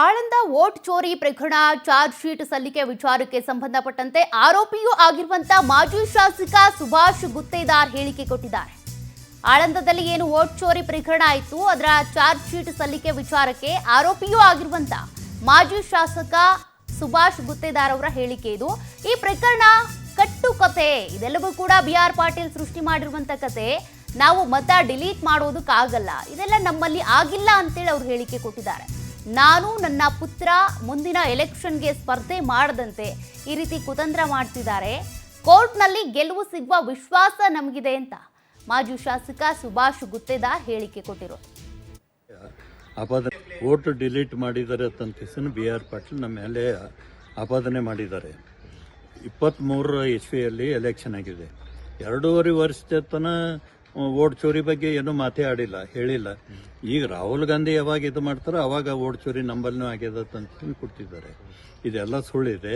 Aland vote ಚೋರಿ ಪ್ರಕರಣ charge sheet ಸಲ್ಲಿಕೆ ವಿಚಾರಕ್ಕೆ ಸಂಬಂಧಪಟ್ಟಂತೆ ಆರೋಪಿಯೂ ಆಗಿರುವಂತಹ ಮಾಜಿ ಶಾಸಕ ಸುಭಾಷ್ ಗುತ್ತೇದಾರ್ ಹೇಳಿಕೆ ಕೊಟ್ಟಿದ್ದಾರೆ. ಆಳಂದದಲ್ಲಿ ಏನು ವೋಟ್ ಚೋರಿ ಪ್ರಕರಣ ಆಯಿತು ಅದರ ಚಾರ್ಜ್ ಶೀಟ್ ಸಲ್ಲಿಕೆ ವಿಚಾರಕ್ಕೆ ಆರೋಪಿಯೂ ಆಗಿರುವಂತಹ ಮಾಜಿ ಶಾಸಕ ಸುಭಾಷ್ ಗುತ್ತೇದಾರ್ ಅವರ ಹೇಳಿಕೆ ಇದು. ಈ ಪ್ರಕರಣ ಕಟ್ಟು ಕತೆ, ಇದೆಲ್ಲವೂ ಕೂಡ BR ಪಾಟೀಲ್ ಸೃಷ್ಟಿ ಮಾಡಿರುವಂತಹ ಕತೆ. ನಾವು ಮತ ಡಿಲೀಟ್ ಮಾಡೋದಕ್ಕಾಗಲ್ಲ, ಇದೆಲ್ಲ ನಮ್ಮಲ್ಲಿ ಆಗಿಲ್ಲ ಅಂತೇಳಿ ಅವರು ಹೇಳಿಕೆ ಕೊಟ್ಟಿದ್ದಾರೆ. ನಾನು ನನ್ನ ಪುತ್ರ ಮುಂದಿನ ಎಲೆಕ್ಷನ್ಗೆ ಸ್ಪರ್ಧೆ ಮಾಡದಂತೆ ಈ ರೀತಿ ಕುತಂತ್ರ ಮಾಡ್ತಿದ್ದಾರೆ. ಕೋರ್ಟ್ನಲ್ಲಿ ಗೆಲುವು ಸಿಗುವ ವಿಶ್ವಾಸ ನಮಗಿದೆ ಅಂತ ಮಾಜಿ ಶಾಸಕ ಸುಭಾಷ್ ಗುತ್ತೇದಾರ್ ಹೇಳಿಕೆ ಕೊಟ್ಟಿರೋದು. ವೋಟ್ ಡಿಲೀಟ್ ಮಾಡಿದ್ದಾರೆ ಅಂತ BR ಪಾಟೀಲ್ ನಮ್ಮ ಮೇಲೆ ಆಪಾದನೆ ಮಾಡಿದ್ದಾರೆ. 23 ಇಸ್ವಿಯಲ್ಲಿ ಎಲೆಕ್ಷನ್ ಆಗಿದೆ. 2.5 ವರ್ಷದ ತನಕ ವೋಟ್ ಚೋರಿ ಬಗ್ಗೆ ಏನೂ ಮಾತೇ ಆಡಿಲ್ಲ, ಹೇಳಿಲ್ಲ. ಈಗ ರಾಹುಲ್ ಗಾಂಧಿ ಯಾವಾಗ ಇದು ಮಾಡ್ತಾರೋ ಅವಾಗ ವೋಟ್ ಚೋರಿ ನಂಬಲ್ನೂ ಆಗ್ಯದ ಅಂತ ಕೊಡ್ತಿದ್ದಾರೆ. ಇದೆಲ್ಲ ಸುಳ್ಳಿದೆ,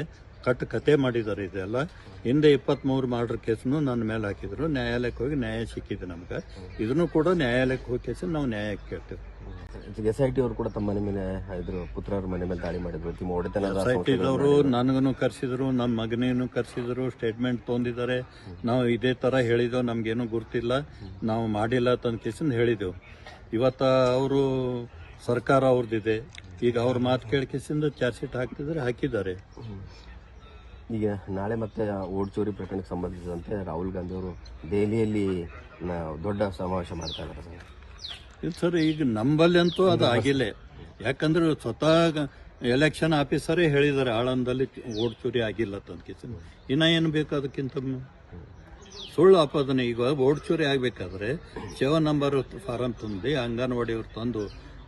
ಕತೆ ಮಾಡಿದ್ದಾರೆ. ಇದೆಲ್ಲ ಹಿಂದೆ 23 ಮರ್ಡರ್ ಕೇಸ್ನು ನನ್ನ ಮೇಲೆ ಹಾಕಿದ್ರು. ನ್ಯಾಯಾಲಯಕ್ಕೆ ಹೋಗಿ ನ್ಯಾಯ ಸಿಕ್ಕಿದೆ ನಮ್ಗೆ. ಇದನ್ನು ಕೂಡ ನ್ಯಾಯಾಲಯಕ್ಕೆ ಹೋಗಿ ಕೇಸ್ ನಾವು ನ್ಯಾಯಕ್ಕೆ ಕೇಳ್ತೇವೆ. SIT ಅವರು ಕೂಡ ತಮ್ಮ ಮನೆ ಮೇಲೆ ಇದ್ರು, ಪುತ್ರರ ಮನೆ ಮೇಲೆ ದಾಳಿ ಮಾಡಿದ್ರು. SIT ಅವರು ನನಗೂ ಕರೆಸಿದ್ರು, ನಮ್ಮ ಮಗನೇನು ಕರೆಸಿದ್ರು, ಸ್ಟೇಟ್ಮೆಂಟ್ ತೊಗೊಂಡಿದ್ದಾರೆ. ನಾವು ಇದೇ ತರ ಹೇಳಿದೆವು, ನಮ್ಗೇನು ಗುರ್ತಿಲ್ಲ, ನಾವು ಮಾಡಿಲ್ಲ ಅಂತ ಕೇಸಿಂದ ಹೇಳಿದೆವು. ಇವತ್ತ ಅವರು ಸರ್ಕಾರ ಅವ್ರದ್ದಿದೆ, ಈಗ ಅವ್ರ ಮಾತು ಕೇಳಿಕೆಸಿಂದ ಚಾರ್ಜ್ ಶೀಟ್ ಹಾಕಿದ್ದಾರೆ. ಈಗ ನಾಳೆ ಮತ್ತೆ ವೋಟ್ ಚೋರಿ ಪ್ರಕರಣಕ್ಕೆ ಸಂಬಂಧಿಸಿದಂತೆ ರಾಹುಲ್ ಗಾಂಧಿ ಅವರು ದೆಹಲಿಯಲ್ಲಿ ದೊಡ್ಡ ಸಮಾವೇಶ ಮಾಡ್ತಾ ಇದ್ದಾರೆ ಸರ್. ಈಗ ನಂಬಲ್ಲಿ ಅಂತೂ ಅದು ಆಗಿಲ್ಲ, ಯಾಕಂದ್ರೆ ಸ್ವತಃ ಎಲೆಕ್ಷನ್ ಆಫೀಸರೇ ಹೇಳಿದ್ದಾರೆ ಆಳಂದಲ್ಲಿ ವೋಟ್ ಚೋರಿ ಆಗಿಲ್ಲ ಅಂತ. ಇನ್ನ ಏನು ಬೇಕು ಅದಕ್ಕಿಂತ ಸುಳ್ಳು ಆಪಾದನೆ. ಈಗ ವೋಟ್ ಚೋರಿ ಆಗ್ಬೇಕಾದ್ರೆ 7 ನಂಬರ್ ಫಾರಂ ತುಂಬಿ ಅಂಗನವಾಡಿಯವ್ರು ತಂದು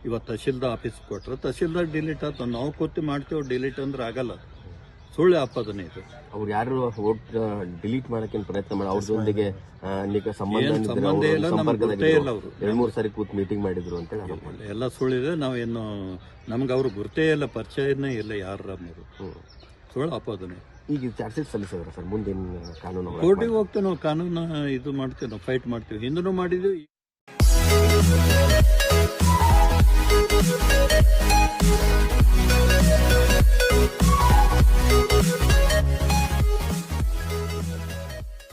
ಇವತ್ತು ತಹಶೀಲ್ದಾರ್ ಆಫೀಸ್ ಕೊಟ್ರೆ ತಹಶೀಲ್ದಾರ್ ಡಿಲೀಟ್ ಆತ. ನಾವು ಕೂತಿ ಮಾಡ್ತೇವೆ, ಡಿಲೀಟ್ ಅಂದ್ರೆ ಆಗಲ್ಲ. ಸುಳ್ಳು ಆಪಾದನೆ ಇದು. ಅವ್ರು ಯಾರು ವೋಟ್ ಡಿಲೀಟ್ ಮಾಡಕ್ಕೆ ಪ್ರಯತ್ನ ಮಾಡಿ ಅವ್ರ ಜೊತೆಗೆ ಸಂಬಂಧ ಇಲ್ಲ, ನಮ್ಗೆ ಗುರ್ತೇ ಇಲ್ಲ. ಅವರು 2-3 ಸಾರಿ ಕೂತ್ ಮೀಟಿಂಗ್ ಮಾಡಿದ್ರು ಅಂತ ಎಲ್ಲ ಸುಳ್ಳಿದೆ. ನಾವೇನು ನಮ್ಗೆ ಅವ್ರು ಗುರ್ತೇ ಇಲ್ಲ, ಪರಿಚಯನೇ ಇಲ್ಲ ಯಾರ ಸುಳ್ಳು ಆಪಾದನೆ. ಈಗ ಚಾರ್ಜ್ ಶೀಟ್ ಸಲ್ಲಿಸಿದ್ರೆ ಸರ್ ಮುಂದೆ ಕಾನೂನು ಕೋರ್ಟಿಗೆ ಹೋಗ್ತೇವೆ, ನಾವು ಕಾನೂನು ಇದು ಮಾಡ್ತೇವೆ, ನಾವು ಫೈಟ್ ಮಾಡ್ತೀವಿ. ಹಿಂದೂ ಮಾಡಿದ್ವಿ.